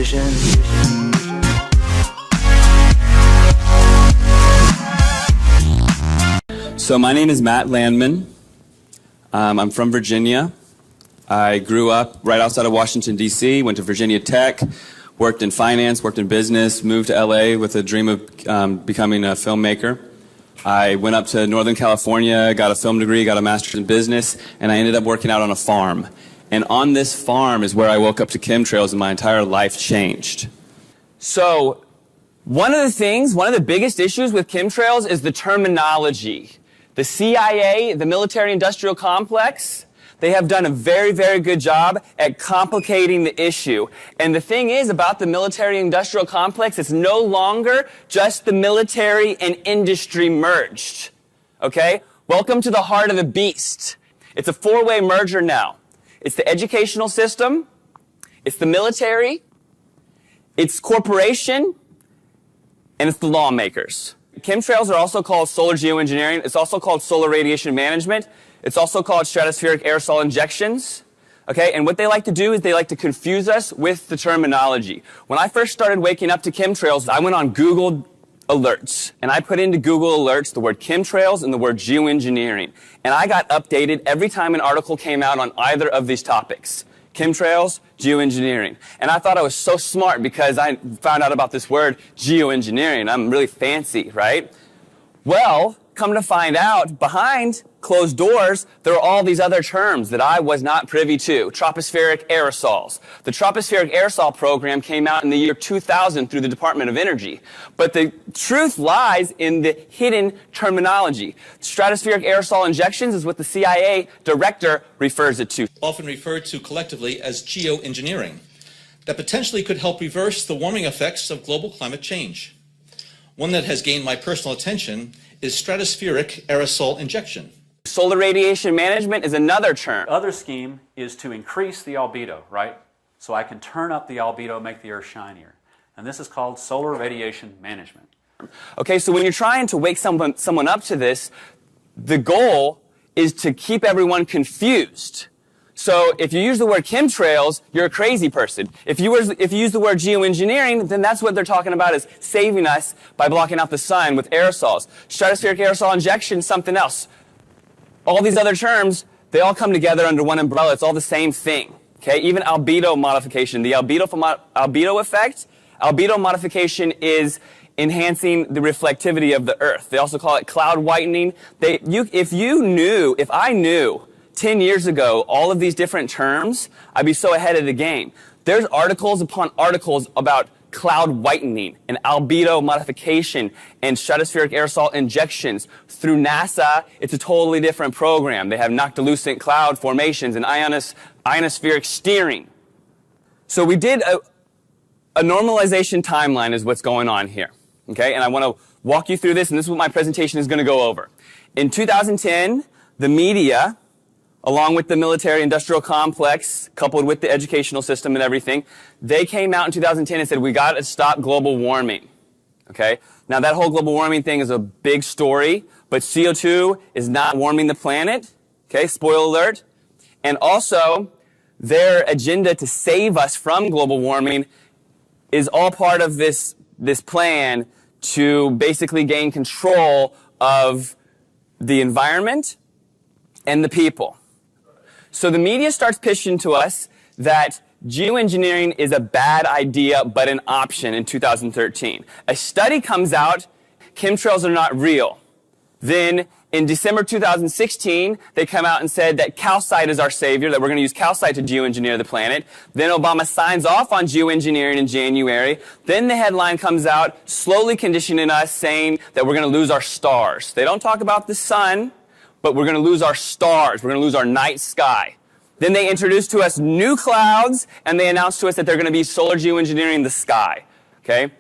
vision. So my name is Matt Landman. I'm from Virginia. I grew up right outside of Washington, D.C., went to Virginia Tech, worked in finance, worked in business, moved to L.A. with a dream of becoming a filmmaker. I went up to Northern California, got a film degree, got a master's in business, and I ended up working out on a farm. And on this farm is where I woke up to chemtrails and my entire life changed. So one of the biggest issues with chemtrails is the terminology. The CIA, the military-industrial complex, they have done a very, very good job at complicating the issue. And the thing is about the military-industrial complex, it's no longer just the military and industry merged. Okay? Welcome to the heart of the beast. It's a four-way merger now. It's the educational system, it's the military, it's corporation, and it's the lawmakers. Chemtrails are also called solar geoengineering. It's also called solar radiation management. It's also called stratospheric aerosol injections. Okay, and what they like to do is they like to confuse us with the terminology. When I first started waking up to chemtrails, I went on Google Alerts, and I put into Google Alerts the word chemtrails and the word geoengineering. And I got updated every time an article came out on either of these topics. Chemtrails, geoengineering. And I thought I was so smart because I found out about this word geoengineering. I'm really fancy, right? Well, come to find out, behind closed doors, there are all these other terms that I was not privy to. Tropospheric aerosols. The tropospheric aerosol program came out in the year 2000 through the Department of Energy. But the truth lies in the hidden terminology. Stratospheric aerosol injections is what the CIA director refers it to. Often referred to collectively as geoengineering, that potentially could help reverse the warming effects of global climate change. One that has gained my personal attention is stratospheric aerosol injection. Solar radiation management is another term. The other scheme is to increase the albedo, right? So I can turn up the albedo, make the Earth shinier. And this is called solar radiation management. Okay, so when you're trying to wake someone up to this, the goal is to keep everyone confused. So if you use the word chemtrails, you're a crazy person. If you use the word geoengineering, then that's what they're talking about, is saving us by blocking out the sun with aerosols. Stratospheric aerosol injection, something else. All these other terms, they all come together under one umbrella. It's all the same thing. Okay, even albedo modification, the albedo effect. Albedo modification is enhancing the reflectivity of the Earth. They also call it cloud whitening. If I knew 10 years ago all of these different terms, I'd be so ahead of the game. There's articles upon articles about cloud whitening and albedo modification and stratospheric aerosol injections. Through NASA, it's a totally different program. They have noctilucent cloud formations and ionospheric steering. So we did a normalization timeline is what's going on here. Okay, and I want to walk you through this, and this is what my presentation is going to go over. In 2010, the media, along with the military-industrial complex, coupled with the educational system and everything, they came out in 2010 and said, we got to stop global warming. Okay? Now, that whole global warming thing is a big story, but CO2 is not warming the planet. Okay? Spoiler alert. And also, their agenda to save us from global warming is all part of this plan to basically gain control of the environment and the people. So the media starts pitching to us that geoengineering is a bad idea, but an option in 2013. A study comes out, chemtrails are not real. Then in December 2016, they come out and said that calcite is our savior, that we're going to use calcite to geoengineer the planet. Then Obama signs off on geoengineering in January. Then the headline comes out, slowly conditioning us, saying that we're going to lose our stars. They don't talk about the sun, but we're going to lose our stars. We're going to lose our night sky. Then they introduce to us new clouds, and they announce to us that they're going to be solar geoengineering the sky. Okay?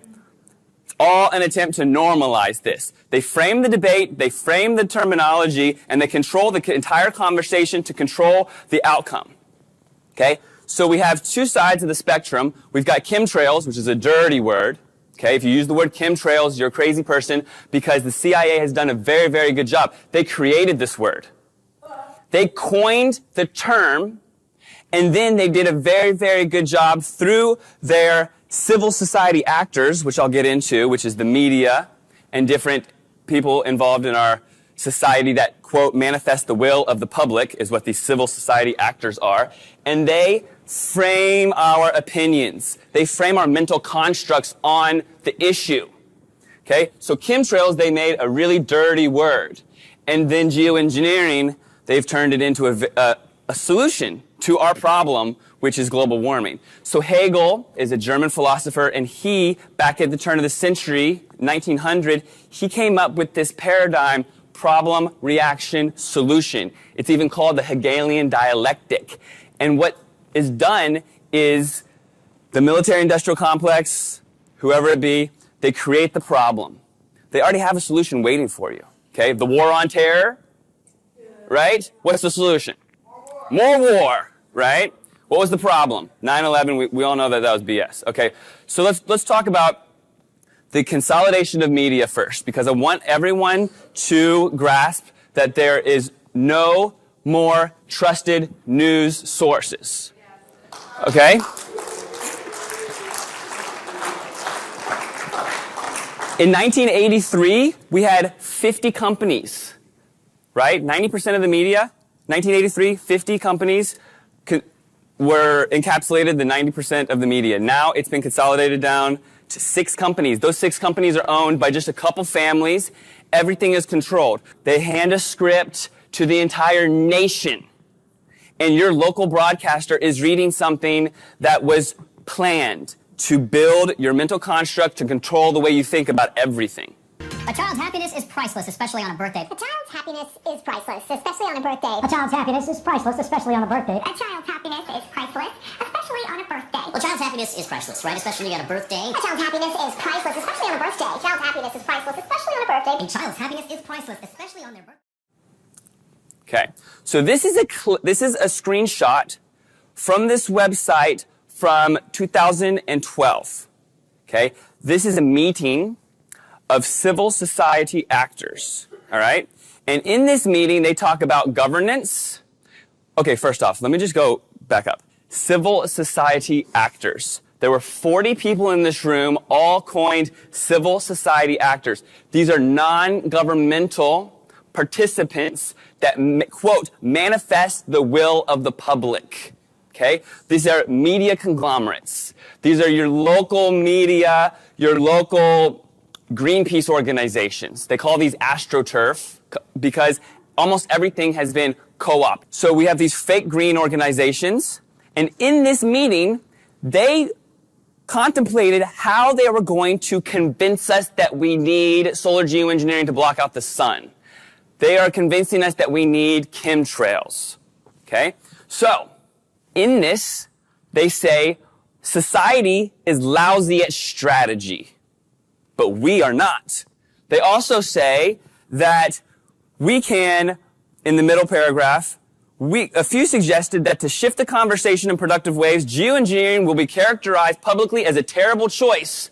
It's all an attempt to normalize this. They frame the debate, they frame the terminology, and they control the entire conversation to control the outcome. Okay? So we have two sides of the spectrum. We've got chemtrails, which is a dirty word. Okay, if you use the word chemtrails, you're a crazy person, because the CIA has done a very, very good job. They created this word. They coined the term, And then they did a very, very good job through their civil society actors, which I'll get into, which is the media and different people involved in our society that, quote, manifest the will of the public, is what these civil society actors are. And they frame our opinions. They frame our mental constructs on the issue. Okay? So chemtrails, they made a really dirty word. And then geoengineering, they've turned it into a solution to our problem, which is global warming. So Hegel is a German philosopher, and he, back at the turn of the century, 1900, he came up with this paradigm, problem, reaction, solution. It's even called the Hegelian dialectic. And what is done is the military-industrial complex, whoever it be, they create the problem. They already have a solution waiting for you. Okay, the war on terror, right? What's the solution? More war, right? What was the problem? 9/11, we all know that was BS. Okay, so let's talk about the consolidation of media first, because I want everyone to grasp that there is no more trusted news sources. Okay? In 1983, we had 50 companies, right? 90% of the media, 1983, 50 companies were encapsulated the 90% of the media. Now it's been consolidated down to 6 companies. Those 6 companies are owned by just a couple families. Everything is controlled. They hand a script to the entire nation. And your local broadcaster is reading something that was planned to build your mental construct to control the way you think about everything. A child's happiness is priceless, especially on a birthday. A child's happiness is priceless, especially on a birthday. A child's happiness is priceless, especially on a birthday. A child's happiness is priceless, especially on a birthday. Well, a child's happiness is priceless, right? Especially on a birthday. A child's happiness is priceless, especially on a birthday. A child's happiness is priceless, especially on a birthday. A child's happiness is priceless, especially on their birthday. Okay, so this is a screenshot from this website from 2012. Okay, this is a meeting of civil society actors. All right, and in this meeting they talk about governance. Okay, first off, let me just go back up. Civil society actors. There were 40 people in this room, all coined civil society actors. These are non-governmental participants that, quote, manifest the will of the public. Okay? These are media conglomerates. These are your local media, your local Greenpeace organizations. They call these AstroTurf because almost everything has been co-opted. So we have these fake green organizations, and in this meeting, they contemplated how they were going to convince us that we need solar geoengineering to block out the sun. They are convincing us that we need chemtrails. Okay? So, in this, they say society is lousy at strategy, but we are not. They also say that we can, in the middle paragraph, a few suggested that to shift the conversation in productive ways, geoengineering will be characterized publicly as a terrible choice.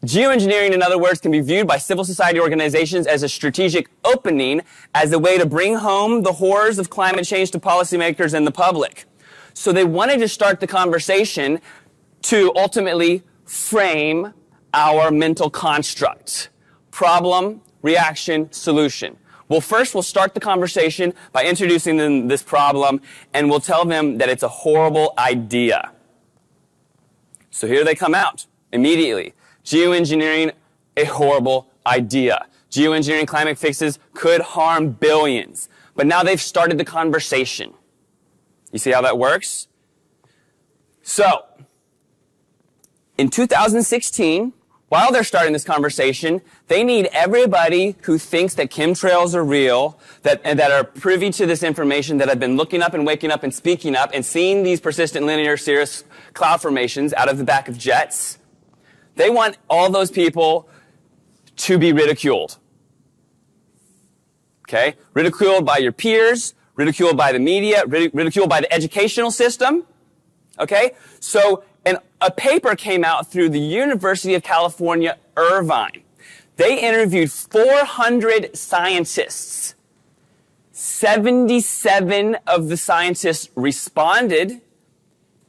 Geoengineering, in other words, can be viewed by civil society organizations as a strategic opening, as a way to bring home the horrors of climate change to policymakers and the public. So they wanted to start the conversation to ultimately frame our mental construct. Problem, reaction, solution. Well, first we'll start the conversation by introducing them this problem, and we'll tell them that it's a horrible idea. So here they come out immediately. Geoengineering, a horrible idea. Geoengineering climate fixes could harm billions. But now they've started the conversation. You see how that works? So, in 2016, while they're starting this conversation, they need everybody who thinks that chemtrails are real, and that are privy to this information, that have been looking up and waking up and speaking up and seeing these persistent linear cirrus cloud formations out of the back of jets. They want all those people to be ridiculed. Okay? Ridiculed by your peers, ridiculed by the media, ridiculed by the educational system. Okay? So, a paper came out through the University of California, Irvine. They interviewed 400 scientists. 77 of the scientists responded.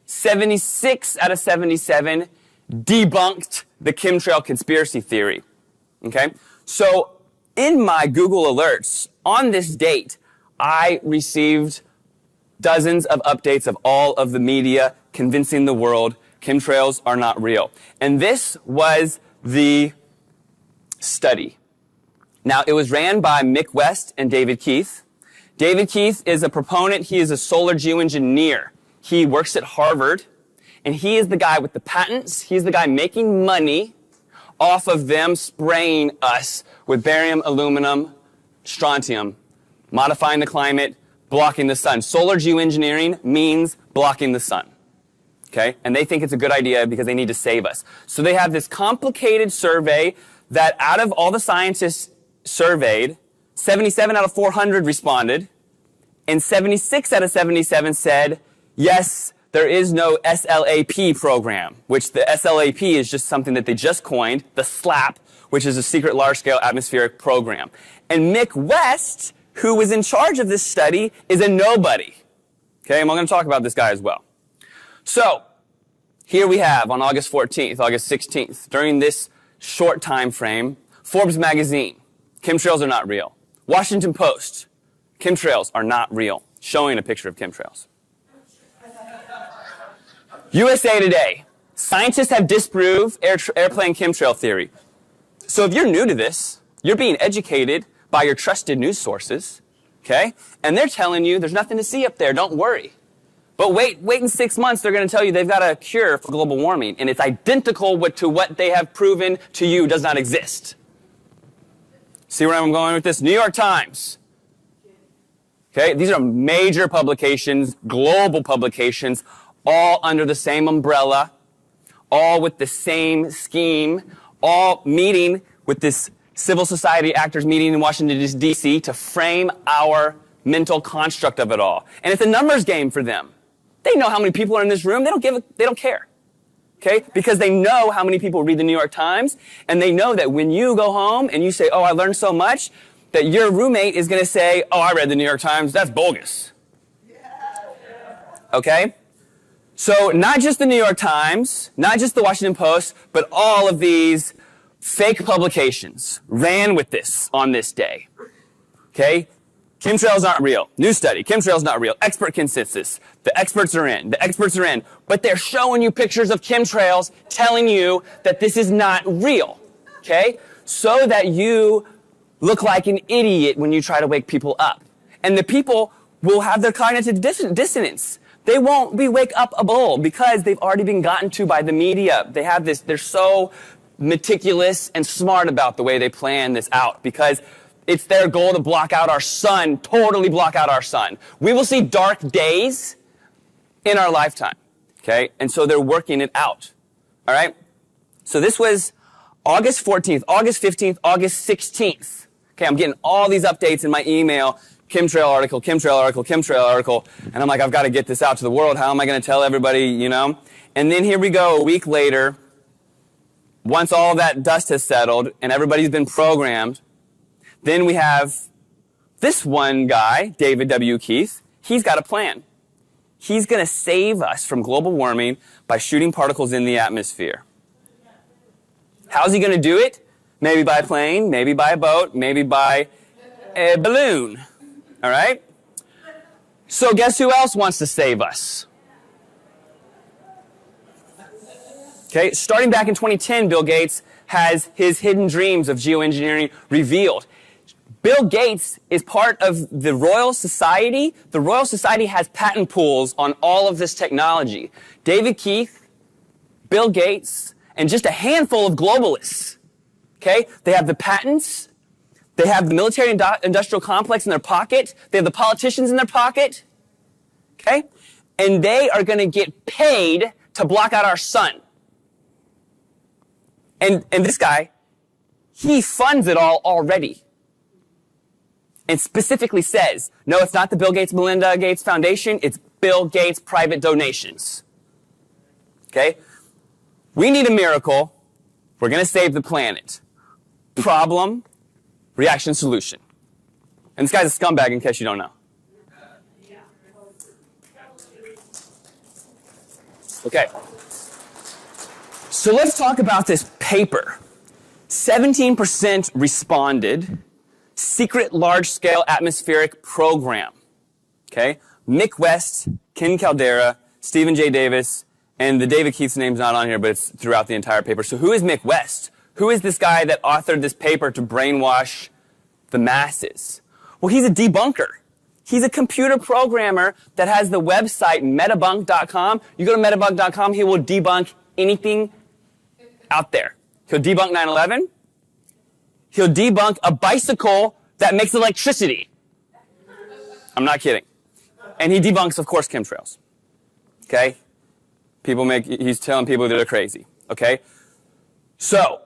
76 out of 77 debunked the chemtrail conspiracy theory. Okay? So in my Google alerts on this date, I received dozens of updates of all of the media convincing the world chemtrails are not real. And this was the study. Now, it was ran by Mick West and David Keith. David Keith is a proponent. He is a solar geoengineer. He works at Harvard, and he is the guy with the patents. He's the guy making money off of them spraying us with barium, aluminum, strontium, modifying the climate, blocking the sun. Solar geoengineering means blocking the sun. Okay? And they think it's a good idea because they need to save us. So they have this complicated survey that out of all the scientists surveyed, 77 out of 400 responded, and 76 out of 77 said, yes, there is no SLAP program, which the SLAP is just something that they just coined, the SLAP, which is a secret large-scale atmospheric program. And Mick West, who was in charge of this study, is a nobody. Okay, and I'm going to talk about this guy as well. So, here we have on August 14th, August 16th, during this short time frame, Forbes magazine, chemtrails are not real. Washington Post, chemtrails are not real, showing a picture of chemtrails. USA Today, scientists have disproved airplane chemtrail theory. So if you're new to this, you're being educated by your trusted news sources, okay? And they're telling you there's nothing to see up there, don't worry. But wait in 6 months, they're going to tell you they've got a cure for global warming, and it's identical to what they have proven to you does not exist. See where I'm going with this? New York Times. Okay, these are major publications, global publications, all under the same umbrella, all with the same scheme, all meeting with this civil society actors meeting in Washington, D.C. to frame our mental construct of it all. And it's a numbers game for them. They know how many people are in this room. They don't care. Okay? Because they know how many people read the New York Times, and they know that when you go home and you say, oh, I learned so much, that your roommate is going to say, oh, I read the New York Times. That's bogus. Okay? So not just the New York Times, not just the Washington Post, but all of these fake publications ran with this on this day. Okay? Chemtrails aren't real. New study. Chemtrails not real. Expert consensus. The experts are in. The experts are in. But they're showing you pictures of chemtrails telling you that this is not real. Okay? So that you look like an idiot when you try to wake people up. And the people will have their cognitive dissonance. They won't be wake upable because they've already been gotten to by the media. They have this, they're so meticulous and smart about the way they plan this out because it's their goal to block out our sun, totally block out our sun. We will see dark days in our lifetime, okay? And so they're working it out, all right? So this was August 14th, August 15th, August 16th. Okay, I'm getting all these updates in my email, chemtrail article, chemtrail article, chemtrail article, and I'm like, I've got to get this out to the world. How am I going to tell everybody, you know? And then here we go, a week later, once all that dust has settled and everybody's been programmed, then we have this one guy, David W. Keith. He's got a plan. He's going to save us from global warming by shooting particles in the atmosphere. How's he going to do it? Maybe by a plane, maybe by a boat, maybe by a balloon. All right? So guess who else wants to save us? Okay, starting back in 2010, Bill Gates has his hidden dreams of geoengineering revealed. Bill Gates is part of the Royal Society. The Royal Society has patent pools on all of this technology. David Keith, Bill Gates, and just a handful of globalists. Okay? They have the patents. They have the military industrial complex in their pocket. They have the politicians in their pocket. Okay? And they are going to get paid to block out our sun. And this guy, he funds it all already. And specifically says, no, it's not the Bill Gates, Melinda Gates Foundation, it's Bill Gates private donations. Okay? We need a miracle. We're going to save the planet. Problem, reaction, solution. And this guy's a scumbag in case you don't know. Okay. So let's talk about this paper. 17% responded. Secret large-scale atmospheric program. Okay? Mick West, Ken Caldera, Stephen J. Davis, and the David Keith's name's not on here, but it's throughout the entire paper. So who is Mick West? Who is this guy that authored this paper to brainwash the masses? Well, he's a debunker. He's a computer programmer that has the website metabunk.com. You go to metabunk.com, he will debunk anything out there. He'll debunk 9/11. He'll debunk a bicycle that makes electricity. I'm not kidding. And he debunks, of course, chemtrails. Okay? He's telling people that they're crazy. Okay? So,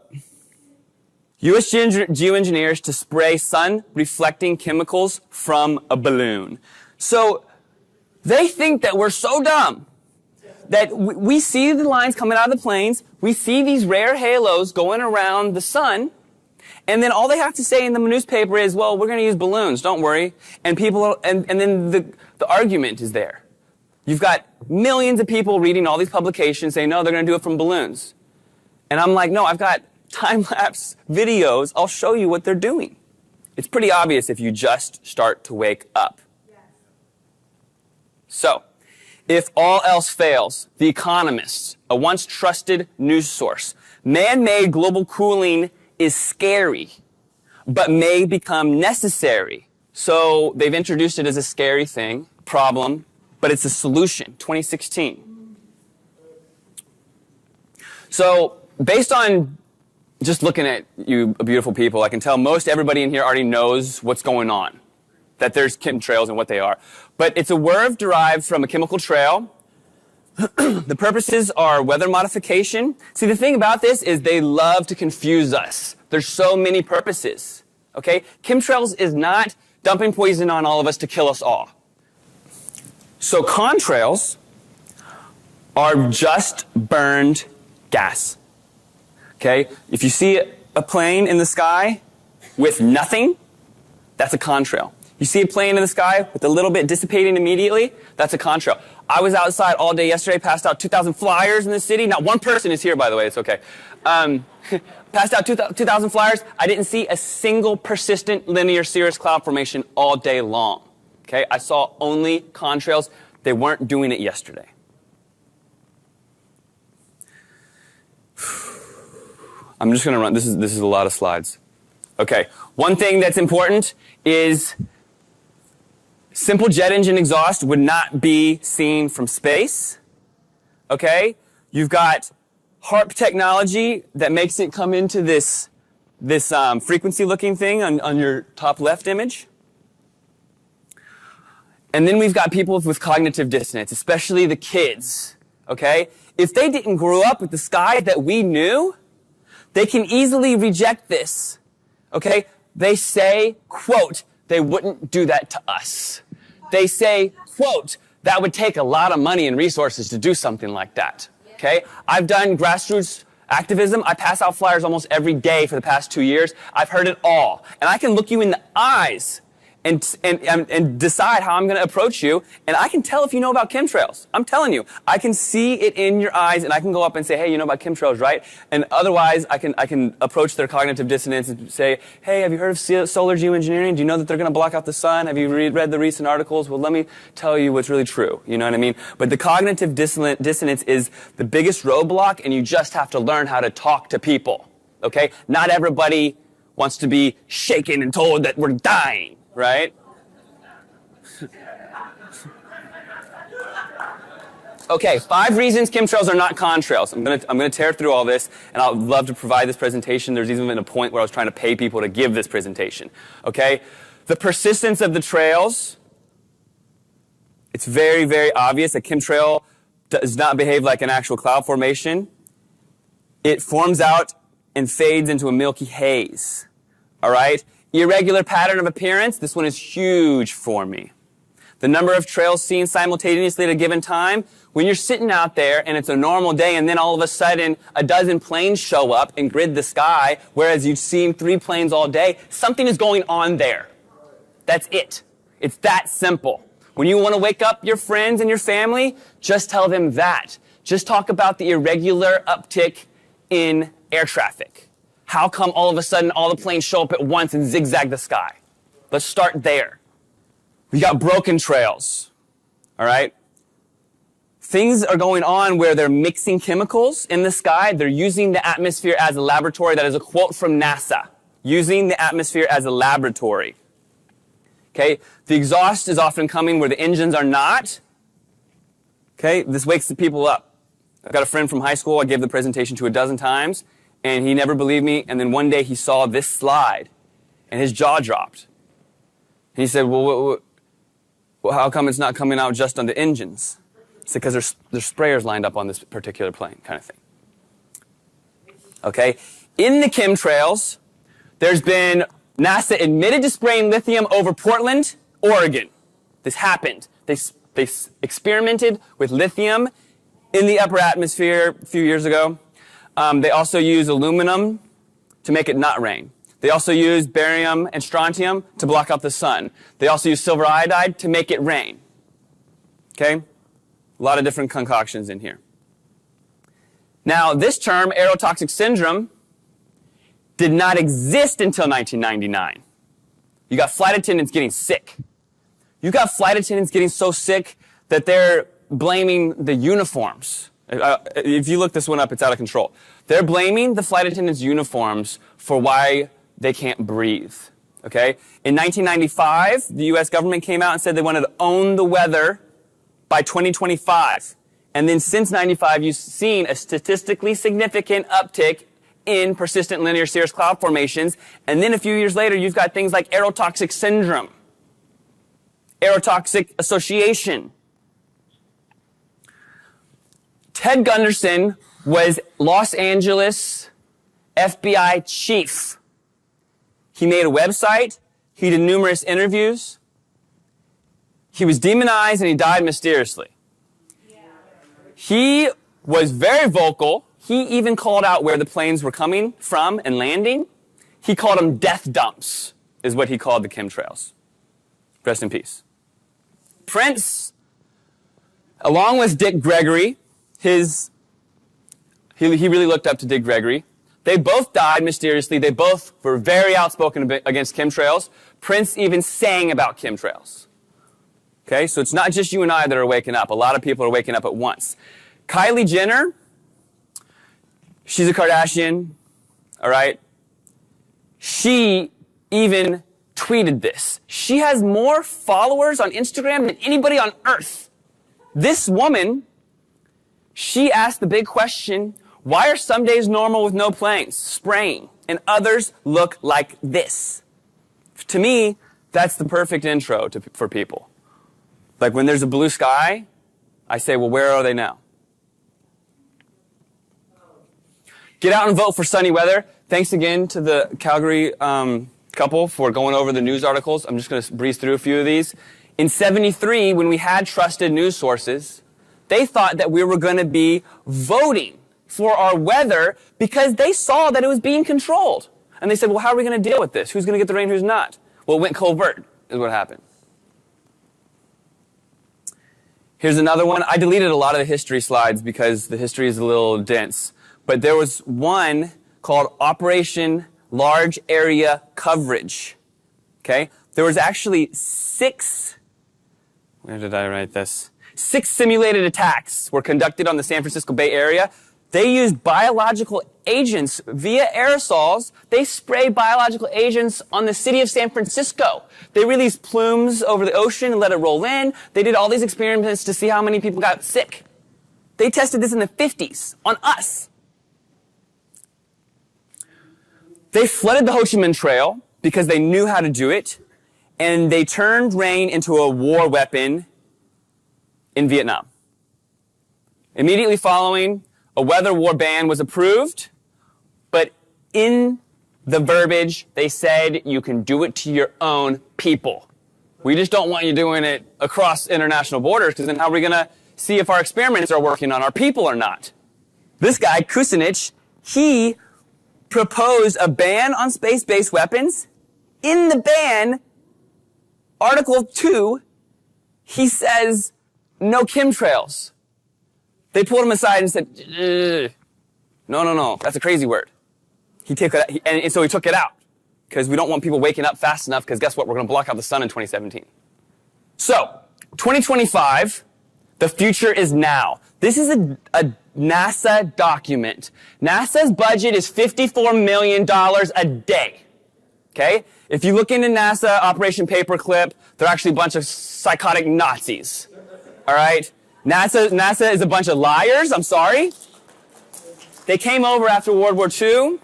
U.S. geoengineers to spray sun-reflecting chemicals from a balloon. So, they think that we're so dumb that we see the lines coming out of the planes, we see these rare halos going around the sun, and then all they have to say in the newspaper is, well, we're going to use balloons, don't worry. And then the argument is there. You've got millions of people reading all these publications saying, no, they're going to do it from balloons. And I'm like, no, I've got time-lapse videos. I'll show you what they're doing. It's pretty obvious if you just start to wake up. Yes. So, if all else fails, The Economist, a once trusted news source, man-made global cooling is scary, but may become necessary. So they've introduced it as a scary thing, problem, but it's a solution, 2016. So based on just looking at you beautiful people, I can tell most everybody in here already knows what's going on, that there's chemtrails and what they are. But it's a word derived from a chemical trail. The purposes are weather modification. See, the thing about this is they love to confuse us. There's so many purposes. Okay? Chemtrails is not dumping poison on all of us to kill us all. So contrails are just burned gas. Okay? If you see a plane in the sky with nothing, that's a contrail. You see a plane in the sky with a little bit dissipating immediately, that's a contrail. I was outside all day yesterday, passed out 2,000 flyers in the city. Not one person is here, by the way, it's okay. Passed out 2,000 flyers. I didn't see a single persistent linear cirrus cloud formation all day long. Okay, I saw only contrails. They weren't doing it yesterday. I'm just going to run. This is a lot of slides. Okay, one thing that's important is simple jet engine exhaust would not be seen from space. Okay, you've got HARP technology that makes it come into this frequency-looking thing on your top left image. And then we've got people with cognitive dissonance, especially the kids. Okay, if they didn't grow up with the sky that we knew, they can easily reject this. Okay, they say, quote, they wouldn't do that to us. They say, quote, that would take a lot of money and resources to do something like that. Okay? I've done grassroots activism. I pass out flyers almost every day for the past 2 years. I've heard it all. And I can look you in the eyes and decide how I'm going to approach you. And I can tell if you know about chemtrails. I'm telling you. I can see it in your eyes, and I can go up and say, hey, you know about chemtrails, right? And otherwise, I can approach their cognitive dissonance and say, hey, have you heard of solar geoengineering? Do you know that they're going to block out the sun? Have you read the recent articles? Well, let me tell you what's really true. You know what I mean? But the cognitive dissonance is the biggest roadblock, and you just have to learn how to talk to people. Okay? Not everybody wants to be shaken and told that we're dying. Right? Okay, 5 reasons chemtrails are not contrails. I'm gonna tear through all this, and I'd love to provide this presentation. There's even been a point where I was trying to pay people to give this presentation. Okay? The persistence of the trails. It's very, very obvious. A chemtrail does not behave like an actual cloud formation. It forms out and fades into a milky haze. All right? Irregular pattern of appearance. This one is huge for me. The number of trails seen simultaneously at a given time. When you're sitting out there and it's a normal day and then all of a sudden a dozen planes show up and grid the sky, whereas you've seen 3 planes all day, something is going on there. That's it. It's that simple. When you want to wake up your friends and your family, just tell them that. Just talk about the irregular uptick in air traffic. How come all of a sudden all the planes show up at once and zigzag the sky? Let's start there. We got broken trails. All right? Things are going on where they're mixing chemicals in the sky. They're using the atmosphere as a laboratory. That is a quote from NASA. Using the atmosphere as a laboratory. Okay? The exhaust is often coming where the engines are not. Okay? This wakes the people up. I've got a friend from high school I gave the presentation to 12 times, and he never believed me, and then one day he saw this slide, and his jaw dropped. And he said, well, how come it's not coming out just on the engines? I said, because there's sprayers lined up on this particular plane, kind of thing. Okay? In the chemtrails, there's been NASA admitted to spraying lithium over Portland, Oregon. This happened. They experimented with lithium in the upper atmosphere a few years ago. They also use aluminum to make it not rain. They also use barium and strontium to block out the sun. They also use silver iodide to make it rain. Okay? A lot of different concoctions in here. Now, this term, aerotoxic syndrome, did not exist until 1999. You got flight attendants getting sick. You got flight attendants getting so sick that they're blaming the uniforms. If you look this one up, it's out of control. They're blaming the flight attendants' uniforms for why they can't breathe. Okay? In 1995, the U.S. government came out and said they wanted to own the weather by 2025. And then since 95, you've seen a statistically significant uptick in persistent linear cirrus cloud formations. And then a few years later, you've got things like aerotoxic syndrome, aerotoxic association. Ted Gunderson was Los Angeles FBI chief. He made a website. He did numerous interviews. He was demonized and he died mysteriously. He was very vocal. He even called out where the planes were coming from and landing. He called them death dumps, is what he called the chemtrails. Rest in peace. Prince, along with Dick Gregory, he really looked up to Dick Gregory. They both died mysteriously. They both were very outspoken against chemtrails. Prince even sang about chemtrails. Okay, so it's not just you and I that are waking up. A lot of people are waking up at once. Kylie Jenner, she's a Kardashian, all right? She even tweeted this. She has more followers on Instagram than anybody on earth. This woman, she asked the big question, why are some days normal with no planes, spraying, and others look like this? To me, that's the perfect intro for people. Like when there's a blue sky, I say, well, where are they now? Get out and vote for sunny weather. Thanks again to the Calgary couple for going over the news articles. I'm just going to breeze through a few of these. In 73, when we had trusted news sources, they thought that we were going to be voting for our weather because they saw that it was being controlled. And they said, well, how are we going to deal with this? Who's going to get the rain, who's not? Well, it went covert, is what happened. Here's another one. I deleted a lot of the history slides because the history is a little dense. But there was one called Operation Large Area Coverage. Okay? There was actually 6 simulated attacks were conducted on the San Francisco Bay Area. They used biological agents via aerosols. They sprayed biological agents on the city of San Francisco. They released plumes over the ocean and let it roll in. They did all these experiments to see how many people got sick. They tested this in the 50s on us. They flooded the Ho Chi Minh Trail because they knew how to do it, and they turned rain into a war weapon in Vietnam. Immediately following, a weather war ban was approved, but in the verbiage, they said you can do it to your own people. We just don't want you doing it across international borders, because then how are we going to see if our experiments are working on our people or not? This guy, Kucinich, he proposed a ban on space-based weapons. In the ban, Article 2, he says, no chemtrails. They pulled him aside and said, no, that's a crazy word. He took it, and so he took it out, because we don't want people waking up fast enough, because guess what? We're going to block out the sun in 2017. So, 2025, the future is now. This is a NASA document. NASA's budget is $54 million a day. Okay? If you look into NASA Operation Paperclip, they're actually a bunch of psychotic Nazis. All right? NASA is a bunch of liars. I'm sorry. They came over after World War II,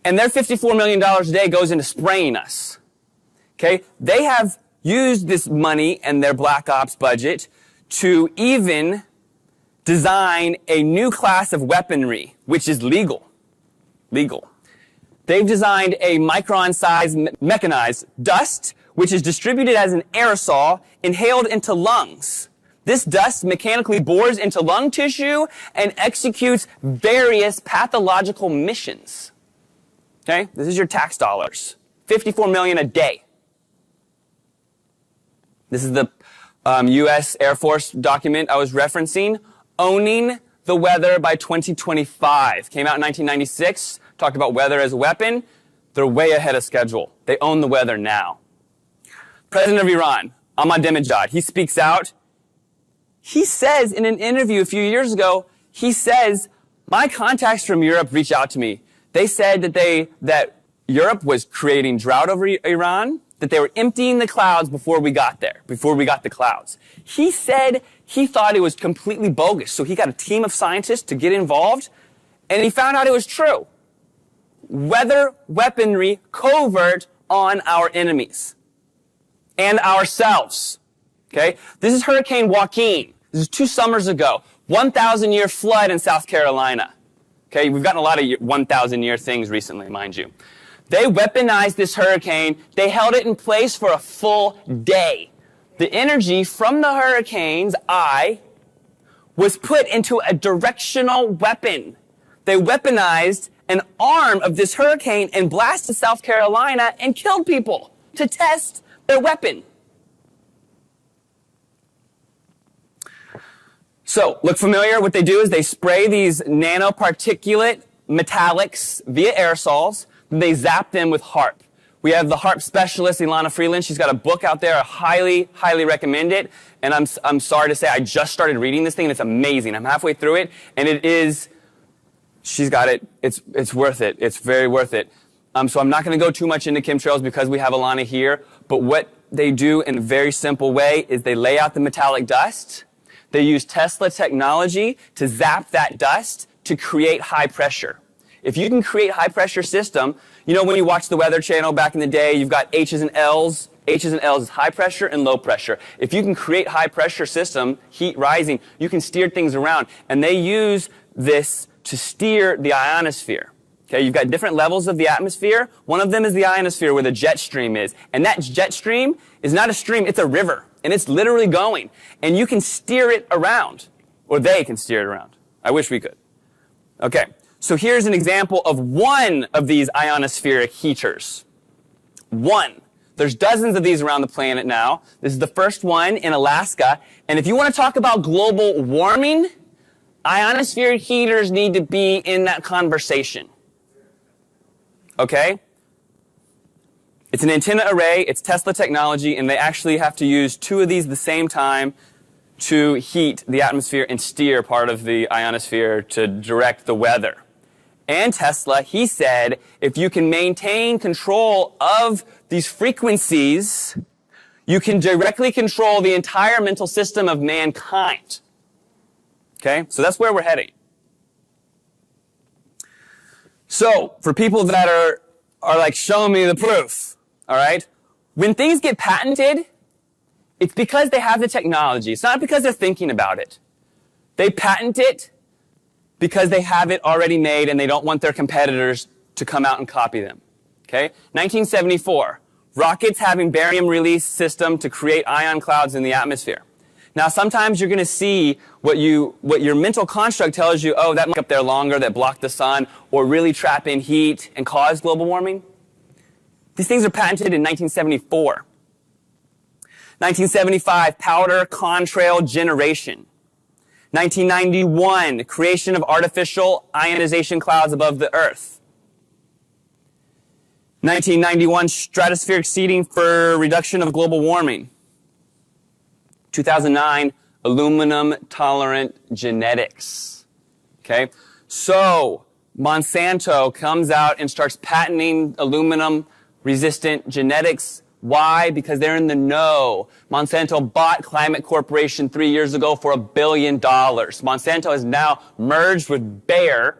and their $54 million a day goes into spraying us. Okay? They have used this money and their Black Ops budget to even design a new class of weaponry, which is legal. Legal. They've designed a micron-sized mechanized dust, which is distributed as an aerosol inhaled into lungs. This dust mechanically bores into lung tissue and executes various pathological missions. Okay? This is your tax dollars. $54 million a day. This is the U.S. Air Force document I was referencing. Owning the weather by 2025. Came out in 1996. Talked about weather as a weapon. They're way ahead of schedule. They own the weather now. President of Iran, Ahmadinejad, he speaks out. He says in an interview a few years ago, he says, my contacts from Europe reached out to me. They said that Europe was creating drought over Iran, that they were emptying the clouds before we got there, before we got the clouds. He said he thought it was completely bogus, so he got a team of scientists to get involved, and he found out it was true. Weather weaponry covert on our enemies and ourselves. Okay? This is Hurricane Joaquin. This is 2 summers ago. 1,000-year flood in South Carolina. Okay? We've gotten a lot of 1,000-year things recently, mind you. They weaponized this hurricane. They held it in place for a full day. The energy from the hurricane's eye was put into a directional weapon. They weaponized an arm of this hurricane and blasted South Carolina and killed people to test their weapon. So, look familiar? What they do is they spray these nanoparticulate metallics via aerosols. They zap them with HAARP. We have the HAARP specialist, Ilana Freeland. She's got a book out there. I highly, highly recommend it. And I'm sorry to say, I just started reading this thing, and it's amazing. I'm halfway through it, and it is, she's got it. It's worth it. It's very worth it. So I'm not going to go too much into chemtrails because we have Ilana here. But what they do in a very simple way is they lay out the metallic dust. They use Tesla technology to zap that dust to create high pressure. If you can create high pressure system, you know when you watch the Weather Channel back in the day, you've got H's and L's. H's and L's is high pressure and low pressure. If you can create high pressure system, heat rising, you can steer things around. And they use this to steer the ionosphere. Okay, you've got different levels of the atmosphere. One of them is the ionosphere where the jet stream is. And that jet stream is not a stream, it's a river. And it's literally going. And you can steer it around. Or they can steer it around. I wish we could. Okay. So here's an example of one of these ionospheric heaters. One. There's dozens of these around the planet now. This is the first one in Alaska. And if you want to talk about global warming, ionospheric heaters need to be in that conversation. Okay? It's an antenna array. It's Tesla technology. And they actually have to use 2 of these at the same time to heat the atmosphere and steer part of the ionosphere to direct the weather. And Tesla, he said, if you can maintain control of these frequencies, you can directly control the entire mental system of mankind. Okay? So that's where we're heading. So, for people that are like, show me the proof, all right? When things get patented, it's because they have the technology. It's not because they're thinking about it. They patent it because they have it already made and they don't want their competitors to come out and copy them. Okay? 1974, rockets having barium release system to create ion clouds in the atmosphere. Now, sometimes you're going to see what your mental construct tells you, oh, that might be up there longer, that block the sun, or really trap in heat and cause global warming. These things are patented in 1974. 1975, powder contrail generation. 1991, creation of artificial ionization clouds above the Earth. 1991, stratospheric seeding for reduction of global warming. 2009, aluminum-tolerant genetics. Okay? So, Monsanto comes out and starts patenting aluminum-resistant genetics. Why? Because they're in the know. Monsanto bought Climate Corporation 3 years ago for $1 billion. Monsanto has now merged with Bayer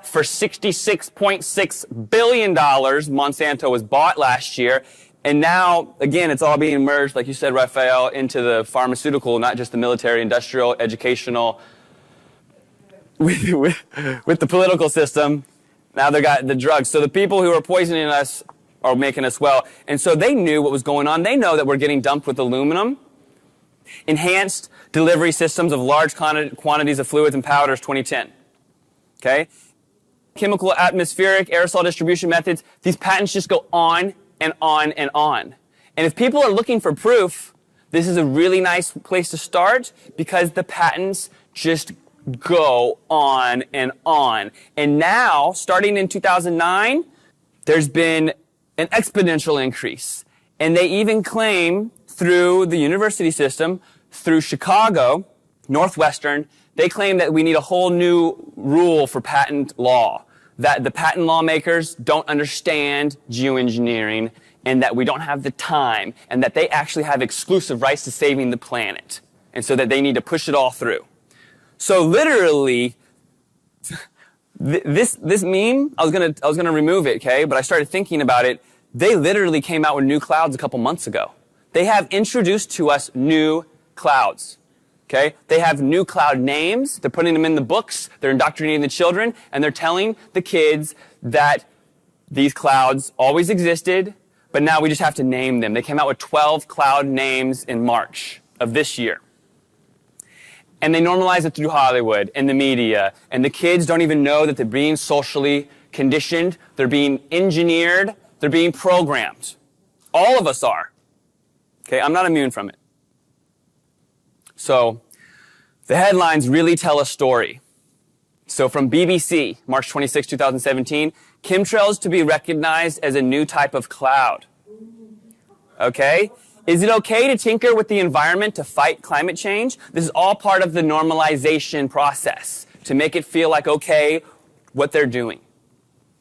for $66.6 billion. Monsanto was bought last year. And now, again, it's all being merged, like you said, Raphael, into the pharmaceutical, not just the military, industrial, educational, with the political system. Now they got the drugs. So the people who are poisoning us are making us well. And so they knew what was going on. They know that we're getting dumped with aluminum. Enhanced delivery systems of large quantities of fluids and powders, 2010. Okay? Chemical atmospheric aerosol distribution methods. These patents just go on and on and on. And if people are looking for proof, this is a really nice place to start because the patents just go on and on. And now, starting in 2009, there's been an exponential increase. And they even claim through the university system, through Chicago, Northwestern, they claim that we need a whole new rule for patent law, that the patent lawmakers don't understand geoengineering and that we don't have the time and that they actually have exclusive rights to saving the planet. And so that they need to push it all through. So literally, this meme, I was gonna remove it, okay? But I started thinking about it. They literally came out with new clouds a couple months ago. They have introduced to us new clouds, okay? They have new cloud names. They're putting them in the books. They're indoctrinating the children, and they're telling the kids that these clouds always existed, but now we just have to name them. They came out with 12 cloud names in March of this year. And they normalize it through Hollywood and the media. And the kids don't even know that they're being socially conditioned. They're being engineered. They're being programmed. All of us are. Okay, I'm not immune from it. So, the headlines really tell a story. So from BBC, March 26, 2017, chemtrails to be recognized as a new type of cloud. Okay? Is it okay to tinker with the environment to fight climate change? This is all part of the normalization process to make it feel like okay what they're doing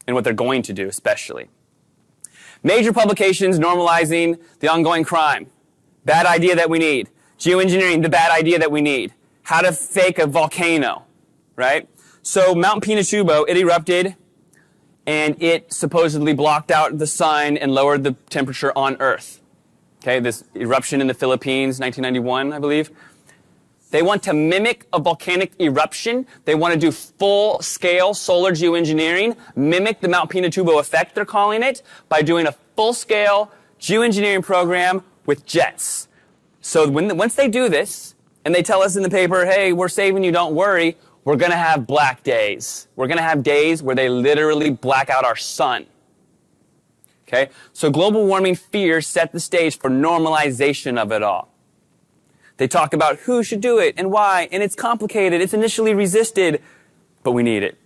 and what they're going to do especially. Major publications normalizing the ongoing crime. Bad idea that we need. Geoengineering, the bad idea that we need. How to fake a volcano, right? So Mount Pinatubo, it erupted and it supposedly blocked out the sun and lowered the temperature on Earth. Okay, this eruption in the Philippines, 1991, I believe. They want to mimic a volcanic eruption. They want to do full-scale solar geoengineering, mimic the Mount Pinatubo effect, they're calling it, by doing a full-scale geoengineering program with jets. So once they do this, and they tell us in the paper, hey, we're saving you, don't worry, we're going to have black days. We're going to have days where they literally black out our sun. Okay? So global warming fears set the stage for normalization of it all. They talk about who should do it and why, and it's complicated, it's initially resisted, but we need it.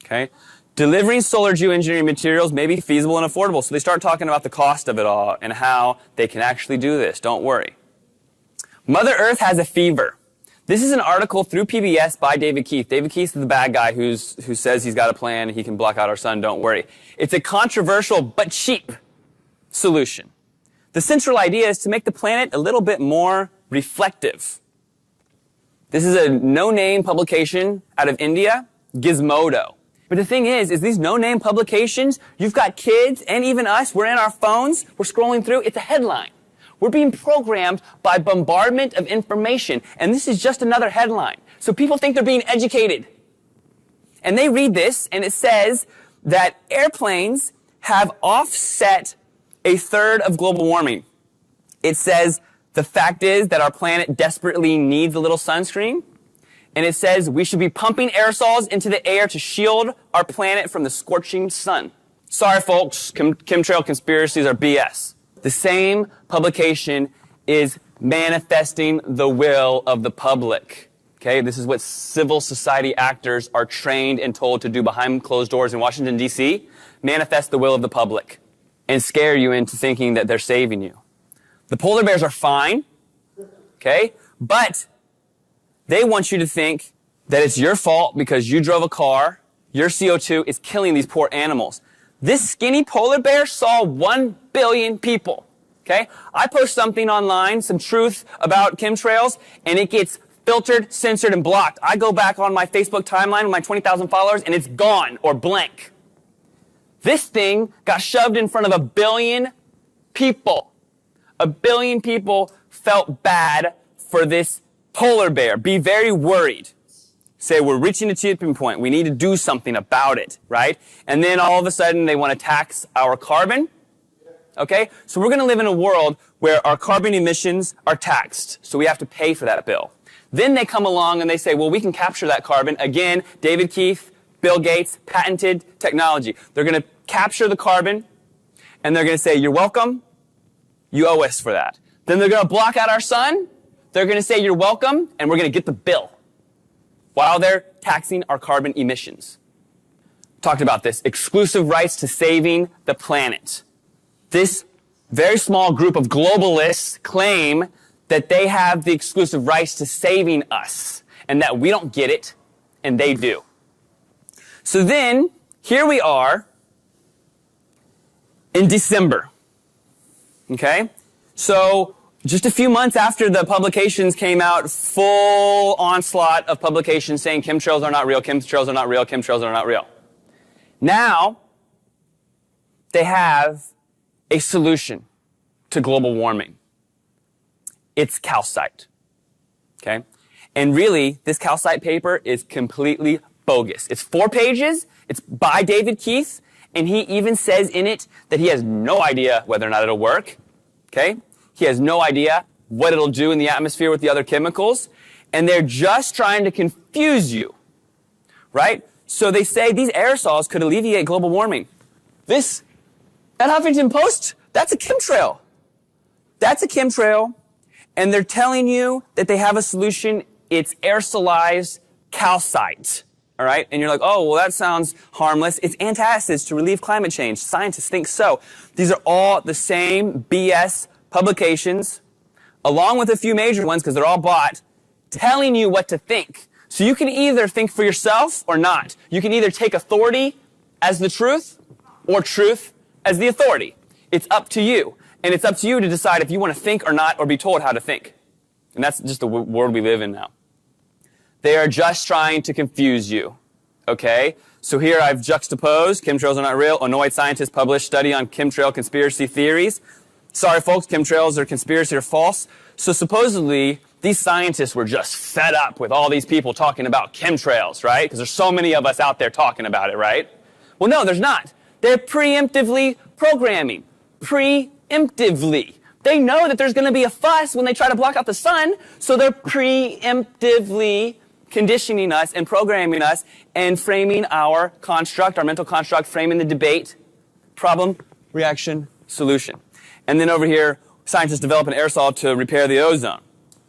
Okay? Delivering solar geoengineering materials may be feasible and affordable, so they start talking about the cost of it all and how they can actually do this. Don't worry. Mother Earth has a fever. This is an article through PBS by David Keith. David Keith is the bad guy who says he's got a plan and he can block out our sun, don't worry. It's a controversial but cheap solution. The central idea is to make the planet a little bit more reflective. This is a no-name publication out of India, Gizmodo. But the thing is these no-name publications, you've got kids and even us, we're in our phones, we're scrolling through, it's a headline. We're being programmed by bombardment of information, and this is just another headline. So people think they're being educated. And they read this, and it says that airplanes have offset a third of global warming. It says the fact is that our planet desperately needs a little sunscreen, and it says we should be pumping aerosols into the air to shield our planet from the scorching sun. Sorry, folks, chemtrail conspiracies are BS. The same publication is manifesting the will of the public. Okay, this is what civil society actors are trained and told to do behind closed doors in Washington, D.C. Manifest the will of the public and scare you into thinking that they're saving you. The polar bears are fine, okay, but they want you to think that it's your fault because you drove a car, your CO2 is killing these poor animals. This skinny polar bear saw 1 billion people, okay? I post something online, some truth about chemtrails, and it gets filtered, censored, and blocked. I go back on my Facebook timeline with my 20,000 followers, and it's gone or blank. This thing got shoved in front of 1 billion people. 1 billion people felt bad for this polar bear. Be very worried. Say, we're reaching a tipping point. We need to do something about it, right? And then all of a sudden, they want to tax our carbon. Okay? So we're going to live in a world where our carbon emissions are taxed. So we have to pay for that bill. Then they come along and they say, well, we can capture that carbon. Again, David Keith, Bill Gates, patented technology. They're going to capture the carbon, and they're going to say, you're welcome. You owe us for that. Then they're going to block out our sun. They're going to say, you're welcome, and we're going to get the bill while they're taxing our carbon emissions. Talked about this. Exclusive rights to saving the planet. This very small group of globalists claim that they have the exclusive rights to saving us, and that we don't get it, and they do. So then, here we are in December. Okay? So, just a few months after the publications came out, full onslaught of publications saying chemtrails are not real, chemtrails are not real, chemtrails are not real. Now, they have a solution to global warming. It's calcite. Okay? And really, this calcite paper is completely bogus. It's 4 pages. It's by David Keith. And he even says in it that he has no idea whether or not it'll work. Okay? He has no idea what it'll do in the atmosphere with the other chemicals. And they're just trying to confuse you. Right? So they say these aerosols could alleviate global warming. That Huffington Post, that's a chemtrail. That's a chemtrail. And they're telling you that they have a solution. It's aerosolized calcite. All right? And you're like, oh, well, that sounds harmless. It's antacids to relieve climate change. Scientists think so. These are all the same BS publications, along with a few major ones, because they're all bought, telling you what to think. So you can either think for yourself or not. You can either take authority as the truth or truth as the authority. It's up to you. And it's up to you to decide if you want to think or not, or be told how to think. And that's just the world we live in now. They are just trying to confuse you. Okay? So here I've juxtaposed, chemtrails are not real. Annoyed scientists published study on chemtrail conspiracy theories. Sorry folks, chemtrails are conspiracy or false. So supposedly, these scientists were just fed up with all these people talking about chemtrails, right? Because there's so many of us out there talking about it, right? Well, no, there's not. They're preemptively programming. Preemptively. They know that there's going to be a fuss when they try to block out the sun, so they're preemptively conditioning us and programming us and framing our construct, our mental construct, framing the debate, problem, reaction, solution. And then over here, scientists develop an aerosol to repair the ozone.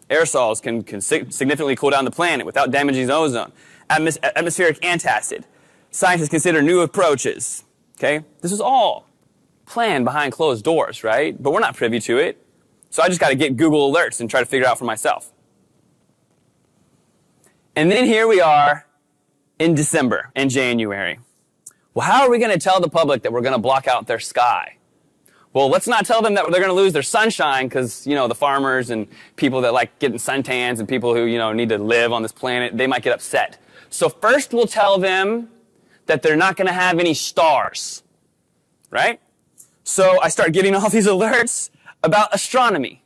Aerosols can significantly cool down the planet without damaging the ozone. Atmospheric antacid. Scientists consider new approaches. Okay? This is all planned behind closed doors, right? But we're not privy to it. So I just got to get Google alerts and try to figure it out for myself. And then here we are in December and January. Well, how are we going to tell the public that we're going to block out their sky? Well, let's not tell them that they're going to lose their sunshine because, the farmers and people that like getting suntans and people who, need to live on this planet, they might get upset. So first we'll tell them that they're not going to have any stars, right? So I start getting all these alerts about astronomy.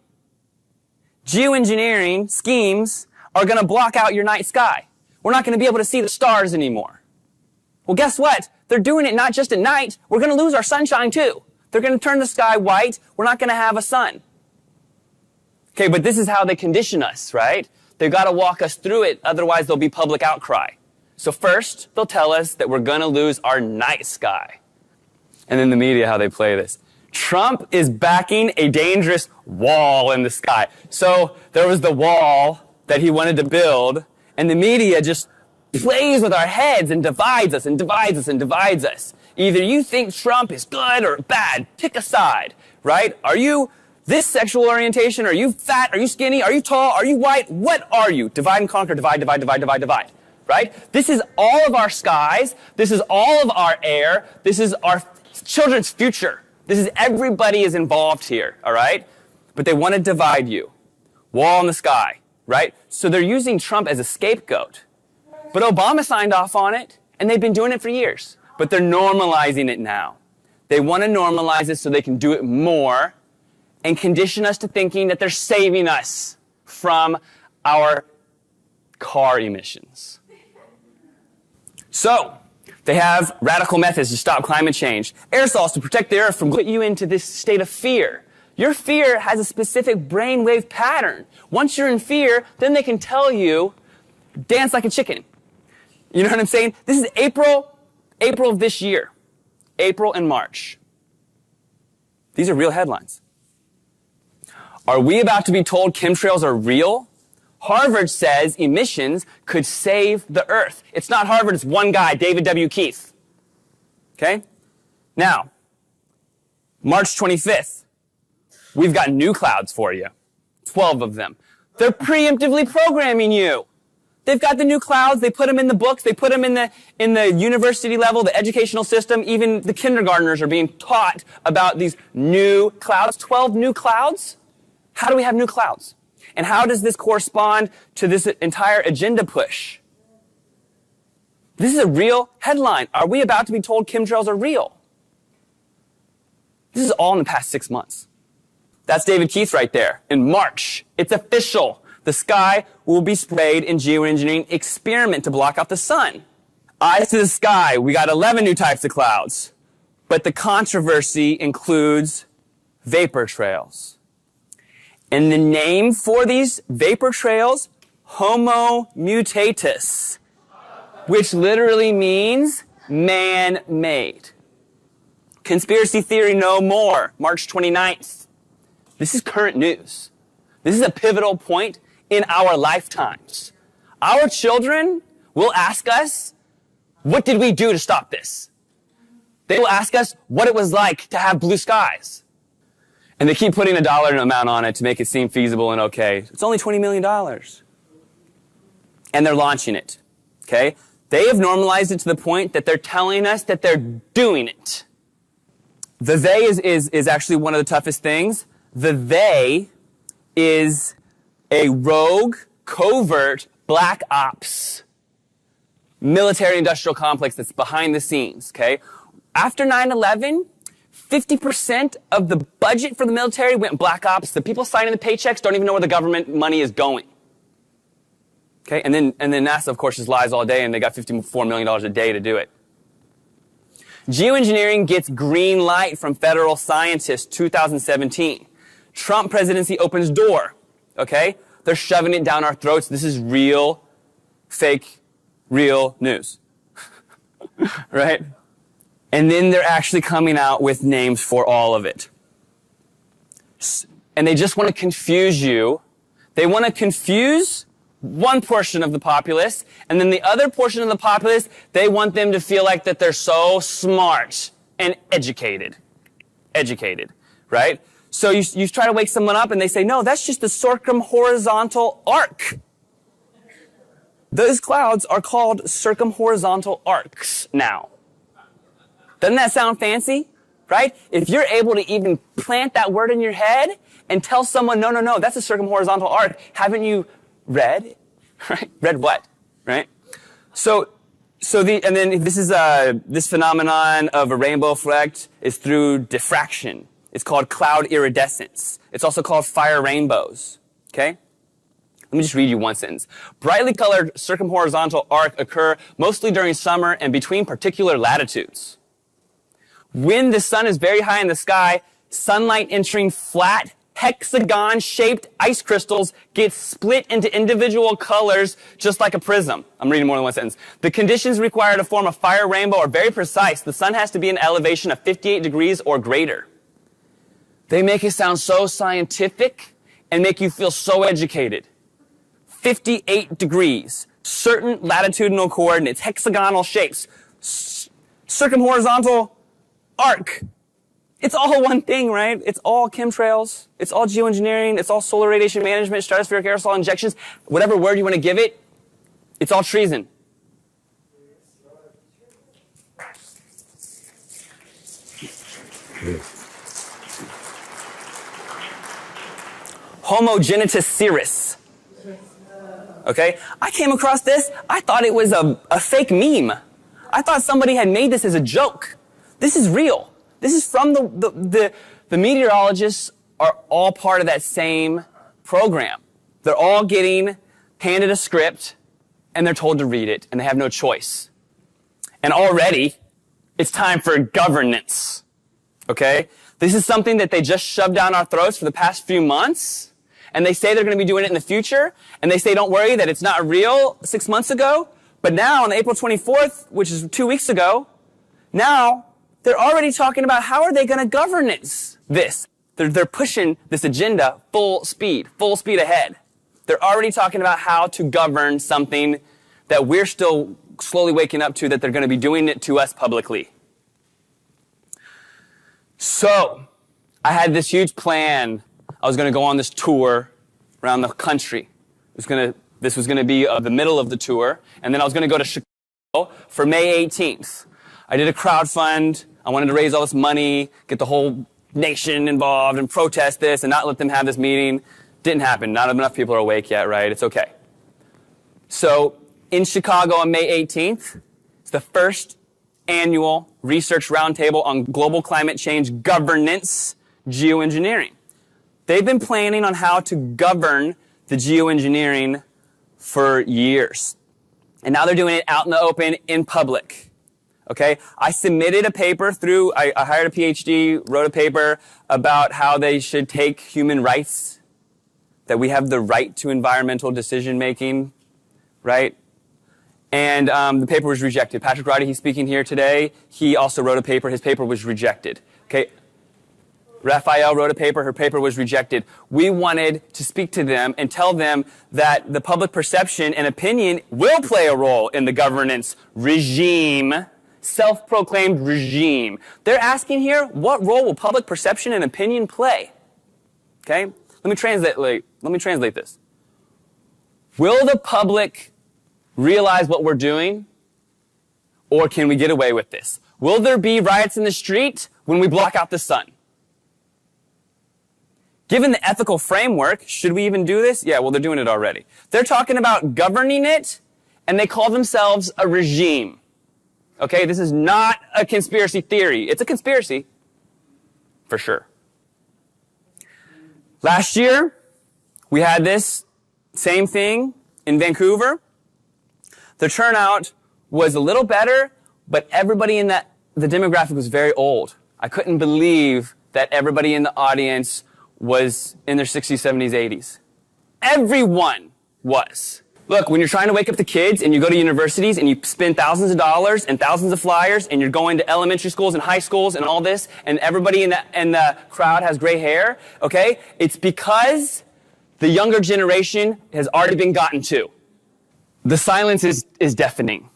Geoengineering schemes are going to block out your night sky. We're not going to be able to see the stars anymore. Well, guess what? They're doing it not just at night. We're going to lose our sunshine too. They're going to turn the sky white. We're not going to have a sun. Okay, but this is how they condition us, right? They've got to walk us through it, otherwise there'll be public outcry. So first, they'll tell us that we're going to lose our night sky. And then the media, how they play this. Trump is backing a dangerous wall in the sky. So there was the wall that he wanted to build, and the media just plays with our heads and divides us and divides us and divides us. Either you think Trump is good or bad. Pick a side, right? Are you this sexual orientation? Are you fat? Are you skinny? Are you tall? Are you white? What are you? Divide and conquer, divide, divide, divide, divide, divide, right? This is all of our skies. This is all of our air. This is our children's future. This is everybody is involved here, all right? But they want to divide you. Wall in the sky, right? So they're using Trump as a scapegoat. But Obama signed off on it, and they've been doing it for years. But they're normalizing it now. They want to normalize it so they can do it more and condition us to thinking that they're saving us from our car emissions. So, they have radical methods to stop climate change. Aerosols to protect the earth from put you into this state of fear. Your fear has a specific brainwave pattern. Once you're in fear, then they can tell you, dance like a chicken. You know what I'm saying? This is April of this year. April and March. These are real headlines. Are we about to be told chemtrails are real? Harvard says emissions could save the earth. It's not Harvard, it's one guy, David W. Keith. Okay? Now, March 25th, we've got new clouds for you. 12 of them. They're preemptively programming you. They've got the new clouds, they put them in the books, they put them in the university level, the educational system, even the kindergartners are being taught about these new clouds. 12 new clouds? How do we have new clouds? And how does this correspond to this entire agenda push? This is a real headline. Are we about to be told chemtrails are real? This is all in the past 6 months. That's David Keith right there. In March, it's official. The sky will be sprayed in geoengineering experiment to block out the sun. Eyes to the sky, we got 11 new types of clouds. But the controversy includes vapor trails. And the name for these vapor trails, Homo mutatus, which literally means man-made. Conspiracy theory no more, March 29th. This is current news. This is a pivotal point in our lifetimes. Our children will ask us, what did we do to stop this? They will ask us what it was like to have blue skies. And they keep putting a dollar amount on it to make it seem feasible and okay. It's only $20 million. And they're launching it. Okay? They have normalized it to the point that they're telling us that they're doing it. The they is actually one of the toughest things. The they is a rogue, covert, black ops military-industrial complex that's behind the scenes, okay? After 9/11, 50% of the budget for the military went black ops. The people signing the paychecks don't even know where the government money is going. Okay, and then NASA, of course, just lies all day, and they got $54 million a day to do it. Geoengineering gets green light from federal scientists, 2017. Trump presidency opens door, okay? They're shoving it down our throats. This is real, fake, real news, right? And then they're actually coming out with names for all of it. And they just want to confuse you. They want to confuse one portion of the populace, and then the other portion of the populace, they want them to feel like that they're so smart and educated. Educated, right? So you try to wake someone up and they say, no, that's just the circumhorizontal arc. Those clouds are called circumhorizontal arcs now. Doesn't that sound fancy? Right? If you're able to even plant that word in your head and tell someone, no, that's a circumhorizontal arc, haven't you read? Right? Read what? Right? So then this is, this phenomenon of a rainbow effect is through diffraction. It's called cloud iridescence. It's also called fire rainbows. Okay? Let me just read you one sentence. Brightly colored circumhorizontal arc occur mostly during summer and between particular latitudes. When the sun is very high in the sky, sunlight entering flat, hexagon-shaped ice crystals get split into individual colors just like a prism. I'm reading more than one sentence. The conditions required to form a fire rainbow are very precise. The sun has to be an elevation of 58 degrees or greater. They make it sound so scientific and make you feel so educated. 58 degrees, certain latitudinal coordinates, hexagonal shapes, circumhorizontal arc. It's all one thing, right? It's all chemtrails. It's all geoengineering. It's all solar radiation management, stratospheric aerosol injections, whatever word you want to give it. It's all treason. Homogenitus cirrus. Okay? I came across this. I thought it was a fake meme. I thought somebody had made this as a joke. This is real. This is from the meteorologists are all part of that same program. They're all getting handed a script and they're told to read it and they have no choice. And already it's time for governance. Okay? This is something that they just shoved down our throats for the past few months. And they say they're going to be doing it in the future. And they say, don't worry, that it's not real 6 months ago. But now on April 24th, which is 2 weeks ago, now they're already talking about how are they going to governance this. They're pushing this agenda full speed ahead. They're already talking about how to govern something that we're still slowly waking up to, that they're going to be doing it to us publicly. So, I had this huge plan. I was going to go on this tour around the country. This was going to be the middle of the tour, and then I was going to go to Chicago for May 18th. I did a crowdfund. I wanted to raise all this money, get the whole nation involved, and protest this, and not let them have this meeting. Didn't happen. Not enough people are awake yet, right? It's okay. So, in Chicago on May 18th, it's the first annual research roundtable on global climate change governance geoengineering. They've been planning on how to govern the geoengineering for years. And now they're doing it out in the open, in public. Okay? I submitted a paper I hired a PhD, wrote a paper about how they should take human rights, that we have the right to environmental decision making, right? And the paper was rejected. Patrick Roddy, he's speaking here today. He also wrote a paper. His paper was rejected. Okay? Raphael wrote a paper. Her paper was rejected. We wanted to speak to them and tell them that the public perception and opinion will play a role in the governance regime, self-proclaimed regime. They're asking here, what role will public perception and opinion play? Okay? Let me translate this. Will the public realize what we're doing, or can we get away with this? Will there be riots in the street when we block out the sun? Given the ethical framework, should we even do this? Yeah, well, they're doing it already. They're talking about governing it, and they call themselves a regime. Okay, this is not a conspiracy theory. It's a conspiracy, for sure. Last year, we had this same thing in Vancouver. The turnout was a little better, but everybody in the demographic was very old. I couldn't believe that everybody in the audience was in their 60s, 70s, 80s. Everyone was. Look, when you're trying to wake up the kids and you go to universities and you spend thousands of dollars and thousands of flyers and you're going to elementary schools and high schools and all this, and everybody in the crowd has gray hair, okay? It's because the younger generation has already been gotten to. The silence is deafening.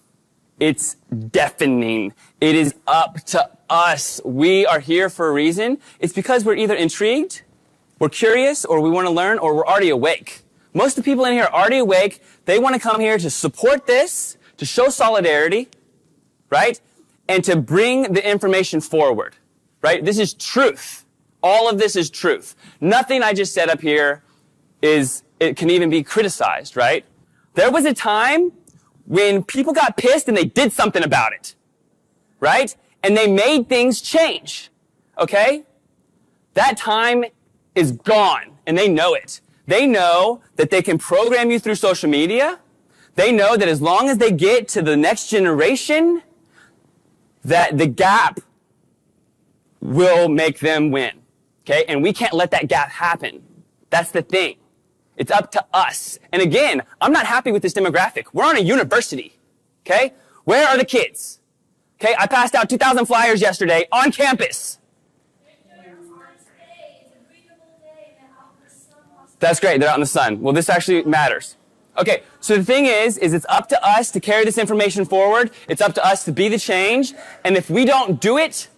It's deafening. It is up to us. We are here for a reason. It's because we're either intrigued, we're curious, or we want to learn, or we're already awake. Most of the people in here are already awake. They want to come here to support this, to show solidarity, right? And to bring the information forward, right? This is truth. All of this is truth. Nothing I just said up here it can even be criticized, right? There was a time when people got pissed and they did something about it, right? And they made things change, okay? That time is gone, and they know it. They know that they can program you through social media. They know that as long as they get to the next generation, that the gap will make them win, okay? And we can't let that gap happen. That's the thing. It's up to us. And again, I'm not happy with this demographic. We're on a university, okay? Where are the kids? Okay, I passed out 2,000 flyers yesterday on campus. That's great. They're out in the sun. Well, this actually matters. Okay, so the thing is it's up to us to carry this information forward. It's up to us to be the change. And if we don't do it,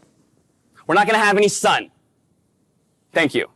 we're not going to have any sun. Thank you.